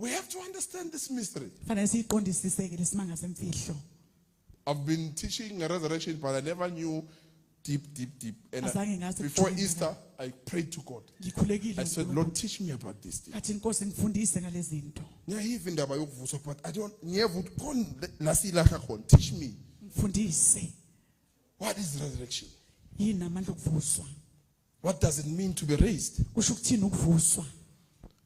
We have to understand this mystery. Fanele siqondisise-ke lesimanga semfihlo. I've been teaching a resurrection, but I never knew deep. And Azange ngazi before ukujula. Easter, I prayed to God. Ngikhulekile I said, uNkulunkulu. Lord, teach me about this thing. Kathi Nkosi ngifundise ngale zinto. Ngiyayiva indaba yokuvuswa, but I don't ngiyeva ukuthi khona la silahla khona. Teach me. Ngifundise. What is resurrection? Yini amandla okuvuswa? What does it mean to be raised? Kusho ukuthini ukuvuswa?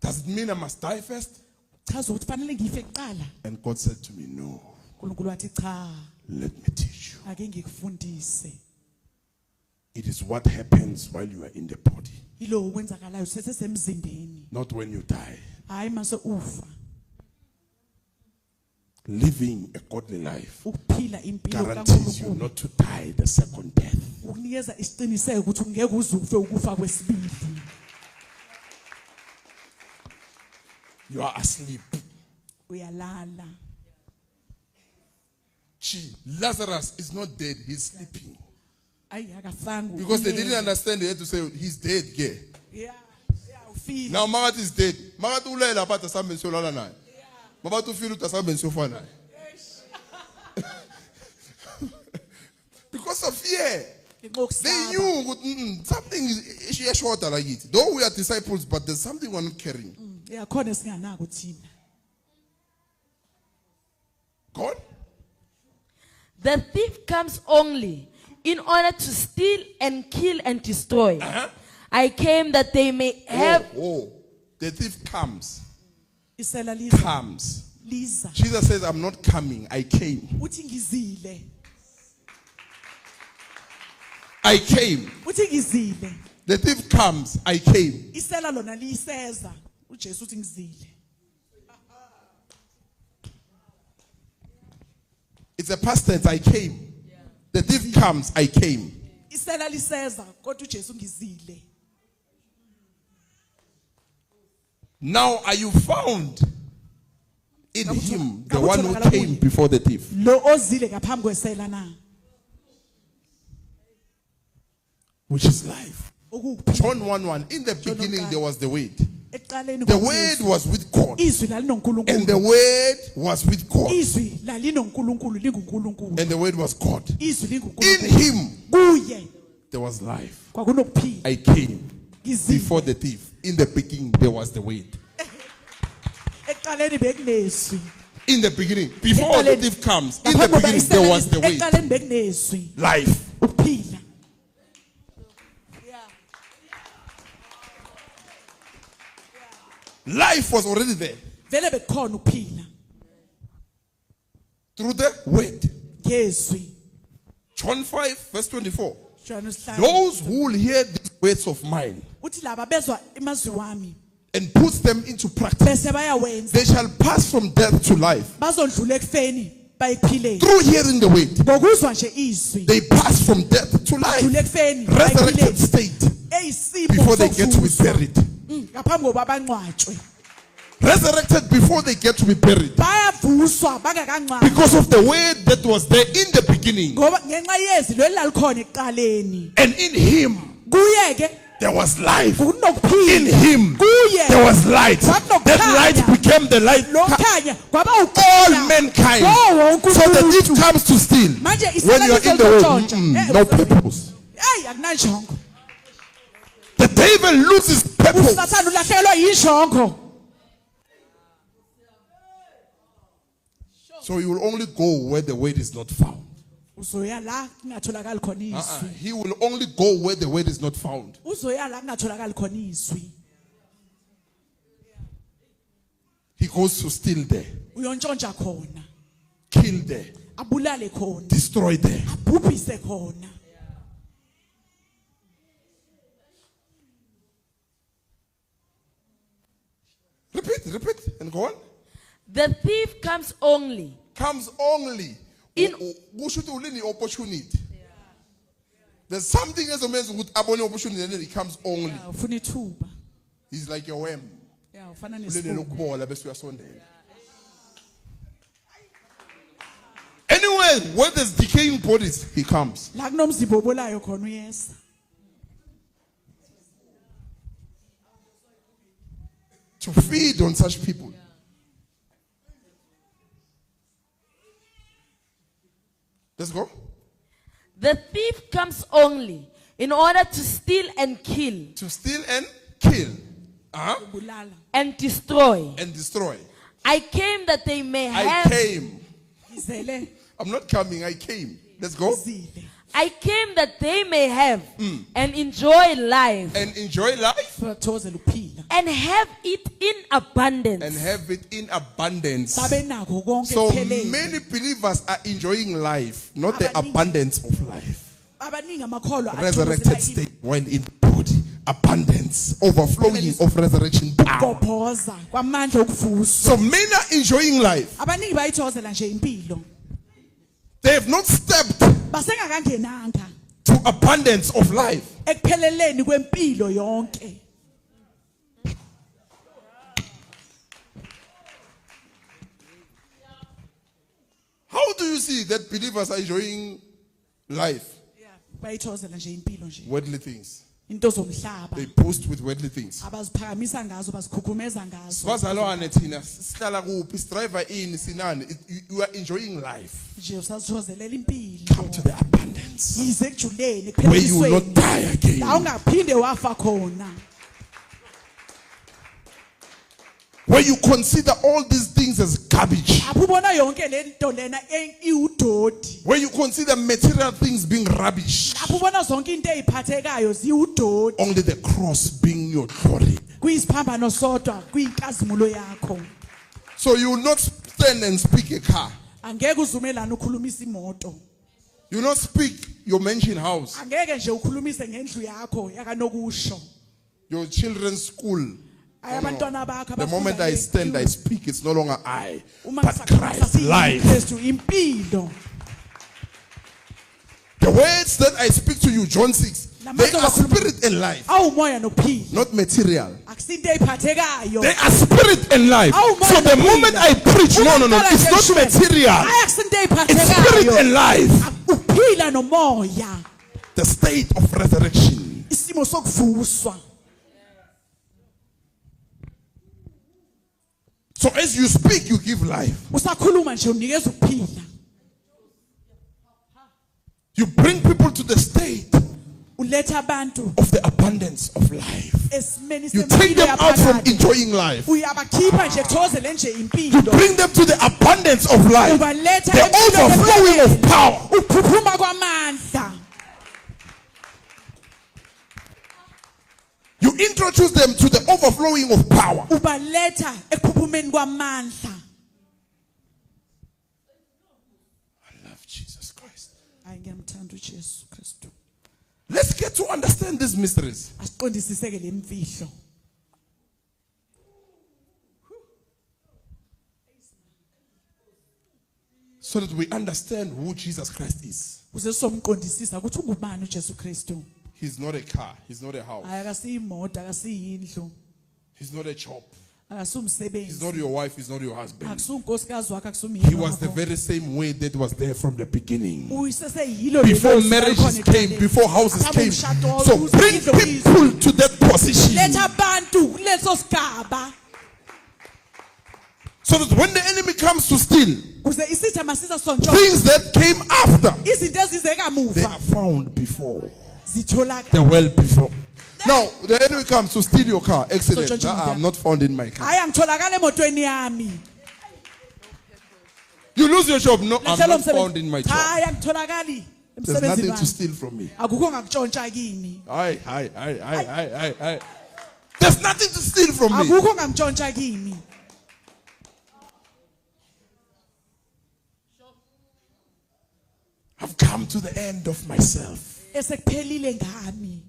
Does it mean I must die first? Chaza ukuthi fanele ngife kuqala. And God said to me, no, uNkulunkulu wathi cha, let me teach you. ake ngikufundise. It is what happens while you are in the body, Yilo okwenzakalayo sesemzimbeni. not when you die. Hayi mase ufa. Living a godly life Ukuphila impilo guarantees you kaNkulunkulu. not to die the second death. Ukunikeza isiqiniseko ukuthi ungeke uzufe ukufa kwesibili. You are asleep. Uyalala. Lazarus is not dead, he's sleeping. Ayi akafanga. Because they didn't understand, they had to say, he's dead. Yeah. Yeah, ufile. Now Magat is dead. Magat ulela but asambe solala naye. Magat ufile uthi asambe sofa naye. Because of fear. They knew something is short like it. Though we are disciples, but there's something we're not carrying. Yeah, khona singanako thina. God? The thief comes only in order to steal and kill and destroy. I came that they may have. The thief comes. Isela liza. Comes. Liza. Jesus says, I'm not coming, I came. Uthi ngizile. I came. Uthi ngizile. The thief comes, I came. Isela lona liyiseza. uJesu uthi ngizile. It's a past tense, I came. The thief comes, I came. Isela liseza kodwa uJesu ngizile. Now are you found in him, the one who came before the thief? Lo ozile ngaphambi kwesela na. Which is life. Ukuphila. John 1:1. In the beginning there was the word. Eqaleni The word was with God. izwi lalinoNkulunkulu. And the word was with God. Izwi lalinoNkulunkulu linguNkulunkulu. And the word was God. Izwi In linguNkulunkulu. him Kuye there was life. kwakunokuphila. I came Ngizile. before the thief. In the beginning there was the word. Eqaleni bekuneswi. In the beginning, before the thief comes, in the beginning there was the word. Eqaleni bekuneswi. Life. Ukuphila. Life was already there. Vele bekhona ukuphila. Through the word. Ngezwi. John 5:24. John 5. Those who will hear these words of mine Uthi laba bezwa amazwi wami and puts them into practice, bese bayawenza. they shall pass from death to life. Bazondlula ekufeni bayiphileni. Through hearing the word, Ngokuzwa nje izwi. they pass from death to life. Badlula ekufeni Resurrected bayiphileni. state Eyisipho before they get to be sokuvuswa. buried. Ngaphambi kokuba bangcwatshwe. Resurrected before they get to be buried. Bayavuswa bangakangcwatshwa. Because of the word that was there in the beginning. Ngoba ngenxa yezwi lelikhona ekuqaleni. And in him Kuye ke there was life. In kunokuphila. him Kuye there was light. That light became the light. lokhanya kwaba All ukuphila. mankind. Lo wonke So the thief umuntu. comes to steal. Manje When you are in the world, isela no purpose. Hey akunanjongo. The devil loses purpose. uSathane ulahlekelwa yinjongo. So you will only go where the word is not found. Uzoya la kungatholakali khona izwi. He will only go where the word is not found. Uzoya la kungatholakali khona izwi. He goes to steal there, Uyontshontshwa khona. kill there, Abulale khona. destroy there. Abhubhise khona. Repeat, and go on. The thief comes only. Comes only. Kusho ukuthi ulini opportunity. There's something as a man with abone opportunity and then it comes only. Ufuna ithuba. He's like a worm. Yeah, ufana Ulele nesibungu. lokubola bese uyasondela. Anywhere where there's decaying bodies, he comes. La kunomzimba obolayo khona uyeza. To feed on such people. Let's go. The thief comes only in order to steal and kill To steal and kill. Bulala. and destroy. And destroy. I came that they may I have. came. Izele. I'm not coming, I came. Let's go. Zile. I came that they may have and enjoy life And enjoy life Bathokozela ukuphila. and have it in abundance. and have it in abundance. Babe nako konke So kuphelele. many believers are enjoying life, not the Abaningi. abundance of life. Abaningi amakholwa Resurrected athokozela state when in body, abundance, overflowing of resurrection power. ukugobhoza kwamandla okuvuswa. So many are enjoying life. Abaningi bayithokozela nje impilo. They have not stepped Basengakangenanga to abundance of life. ekupheleleni kwempilo yonke. How do you see that believers are enjoying life? Bayithokozela nje impilo nje. Worldly things. Into zomhlaba. They boast with worldly things. Abaziphakamisa ngazo, bazikhukhumeza ngazo. Sibazalwane thina sihlala kuphi sidriver in sinani you are enjoying life. Nje usazithokozelela impilo. Come to the abundance Yize ekujuleni where you will not ekuphelisweni. die La again. ungaphinde wafa khona. Where you consider all these things as garbage. Lapho ubona yonke le nto lena iwudodi. Where you consider material things being rubbish. Lapho ubona zonke into eziphathekayo ziwudodi. Only the cross being your glory. Kuyisiphambano sodwa kuyinkazimulo yakho. So you will not stand and speak a car. Angeke uzumelane ukhulumisa imoto. You will not speak your mansion house, Angeke nje ukhulumise ngendlu yakho yakanokusho. your children's school. Ayabantwana bakho The moment I stand, I speak. It's no longer I, Uma but Christ. Life. Kristu impilo. The words that I speak to you, John 6, they are spirit and life, Awumoya nokuphila. not material. Akusinto eziphathekayo. They are spirit and life. So the moment I preach, no, it's not material. Akusinto It's spirit eziphathekayo. and life. Uphila nomoya. The state of resurrection. Isimo sokuvuswa. So as you speak, you give life. Usakhuluma nje unikeza ukuphila. You bring people to the state Uletha abantu of the abundance of life. esimeni You take them out from enjoying life. Uyabakhipha nje kuthokozele nje You impilo. bring them to the abundance of life. Ubaletha The overflowing of power. Ukuphuphuma kwamandla. You introduce them to the overflowing of power. Ubaletha ekuphuphumeni kwamandla. I love Jesus Christ. Hayi ngiyamthanda uJesu Kristu. Let's get to understand these mysteries. Asiqondisiseke lemfihlo. So that we understand who Jesus Christ is. Uze somqondisisa ukuthi ungubani uJesu Kristu. He's not a car. He's not a house. Akasiyimoto, akasiyindlu, He's not a job. He's akasumsebenzi. not your wife. He's not your husband. Akusunkosikazi wakho, He akusumyeni was the wakho. very same way that was there from the beginning. Uyiseseyilo Before lelo marriages likhona came, ekuqaleni. before houses Akhambe came. umshado So uze bring indlu uyizwe. people to that position. Letha abantu kuleso sigaba So that when the enemy comes to steal, kuze isitha masisa sonto things that came after, izinto ezize they kamuva are found before. zitholakala. The well before. Now, the enemy comes to steal your car. Excellent. So, I'm not found in my car. Hayi angitholakala emotweni yami. You lose your job. No, I'm Lahlela not umsebenzi. found in my job. Hayi angitholakali There's nothing emsebenzini to wami. steal from me. Akukho ngakutshontsha kini. Aye. There's nothing to steal from me. Akukho ngakutshontsha kini. I've come to the end of myself. Esekuphelile ngami.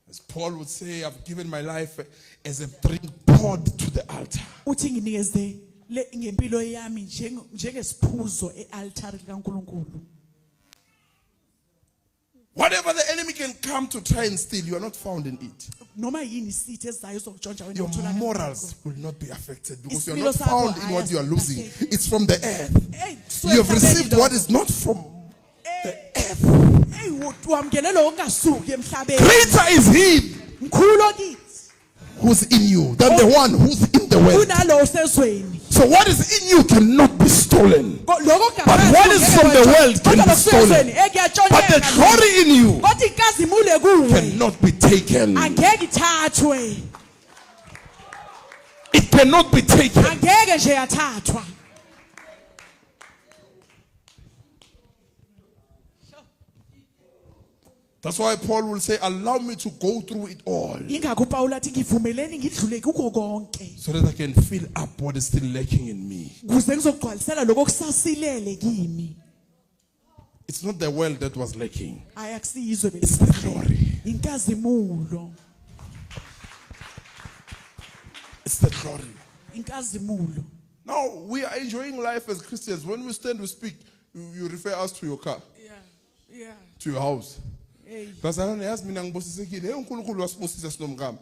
As Paul would say, I've given my life as a drink poured to the altar. Uthi nginikeze le ngempilo yami njengesiphuzo ealtar likaNkuluNkulu. Whatever the enemy can come to try and steal, you are not found in it. Noma yini isithi ezayo sokutshontsha wena Your utholakala. morals will not be affected because you are Isimilo not sakho found in what you are losing. ayasiphatheki. It's from the earth. Hey, You have received what is not from the earth. Hey, wamkele lo ongasuki emhlabeni. Greater is he Mkhulu kithi. who's in you than the one who's in the world. Kunalo osezweni. So So what is in you cannot be stolen. Ko- lokho But what is from the world can be stolen. But the glory in you kodwa inkazimulo kuwe cannot be taken. angeke ithathwe, It cannot be taken. angeke nje yathathwa. That's why Paul will say, allow me to go through it all Ingakho uPaul athi ngivumeleni ngidlule kuko konke so that I can fill up what is still lacking in me. ukuze ngizogcwalisela lokho kusasilele kimi. It's not the world that was lacking. Ayakusiyizwe It's the glory. inkazimulo, It's the glory. inkazimulo. Now, we are enjoying life as Christians. When we stand, we speak, you refer us to your car, Yeah. to your house. Hey. Bazalwane yazi mina ngibusisekile. Hey uNkulunkulu wasibusisa sinomkami.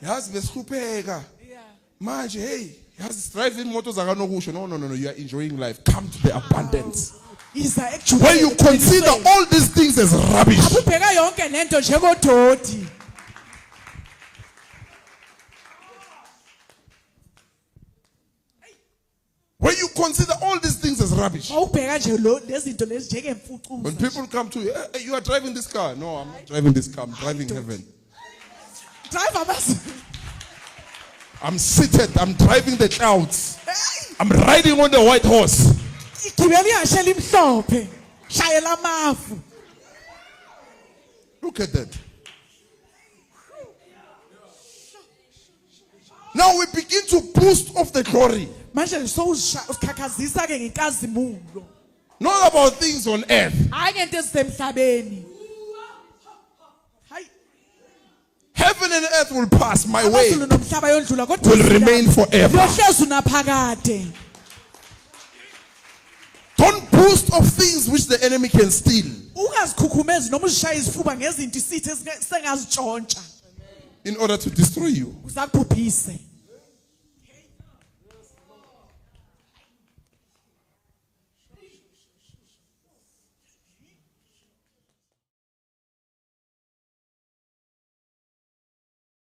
Yazi besihlupheka. Yeah. Manje hey, yazi drive imoto zakanokusho. No, you are enjoying life. Come to the abundance. Iza actually When you consider all these things as rubbish, ubheka yonke lento njengododi. when you consider all these things as rubbish, Awubheka nje lezinto lezi when njengemfucuza. people come to you, hey, you are driving this car. No, I'm not driving this car. I'm driving heaven. Driver basi. I'm seated. I'm driving the clouds. Hey, I'm riding on the white horse. igibela ihashe limhlophe. Shayela amafu. Look at that. Now we begin to boost off the glory. Manje sowuzikhakhazisa ke ngenkazimulo. Not about things on earth. Hayi ngento ezisemhlabeni. Hayi, Heaven and earth will pass. My way amazulu nomhlaba yondlula kodwa will remain forever. yohlezi unaphakade. Don't boost off things which the enemy can steal Ungazikhukhumezi noma uzishaye izifuba ngezinto isithi sengazitshontsha. in order to destroy you. Uzakubhubhise.